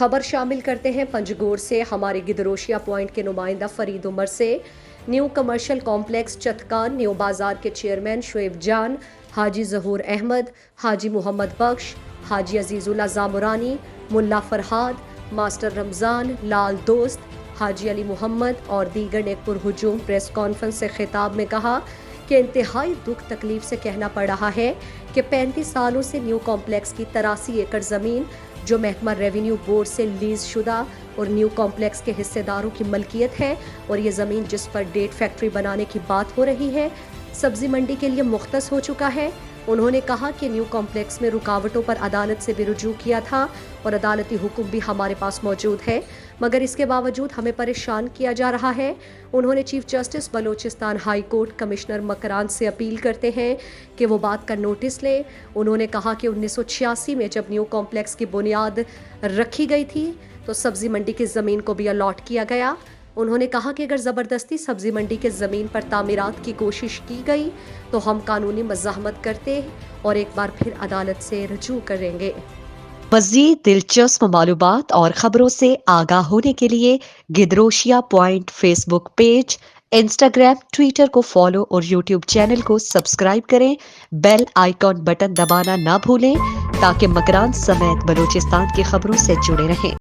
خبر شامل کرتے ہیں پنجگور سے۔ ہمارے گدروشیا پوائنٹ کے نمائندہ فرید عمر سے new commercial complex Chitkan new بازار کے چیئرمین شعیب جان، حاجی ظہور احمد، حاجی محمد بخش، حاجی عزیز اللہ زامرانی، ملا فرہاد، ماسٹر رمضان، لال دوست، حاجی علی محمد اور دیگر نے پرہجوم پریس کانفرنس سے خطاب میں کہا کہ انتہائی دکھ تکلیف سے کہنا پڑ رہا ہے کہ 35 سالوں سے نیو کمپلیکس کی 83 ایکڑ زمین جو محکمہ ریونیو بورڈ سے لیز شدہ اور نیو کمپلیکس کے حصے داروں کی ملکیت ہے، اور یہ زمین جس پر ڈیٹ فیکٹری بنانے کی بات ہو رہی ہے سبزی منڈی کے لیے مختص ہو چکا ہے۔ انہوں نے کہا کہ نیو کمپلیکس میں رکاوٹوں پر عدالت سے بھی رجوع کیا تھا اور عدالتی حکم بھی ہمارے پاس موجود ہے، مگر اس کے باوجود ہمیں پریشان کیا جا رہا ہے۔ انہوں نے chief justice Balochistan high court commissioner Makran سے اپیل کرتے ہیں کہ وہ بات کا نوٹس لے۔ انہوں نے کہا کہ 1986 میں جب نیو کمپلیکس کی بنیاد رکھی گئی تھی تو سبزی منڈی کی زمین کو بھی الاٹ کیا گیا۔ انہوں نے کہا کہ اگر زبردستی سبزی منڈی کے زمین پر تعمیرات کی کوشش کی گئی تو ہم قانونی مزاحمت کرتے اور ایک بار پھر عدالت سے رجوع کریں گے۔ مزید دلچسپ معلومات اور خبروں سے آگاہ ہونے کے لیے Gedrosia point Facebook page, Instagram, Twitter کو فالو اور یوٹیوب چینل کو سبسکرائب کریں۔ بیل آئیکن بٹن دبانا نہ بھولیں تاکہ مکران سمیت بلوچستان کی خبروں سے جڑے رہیں۔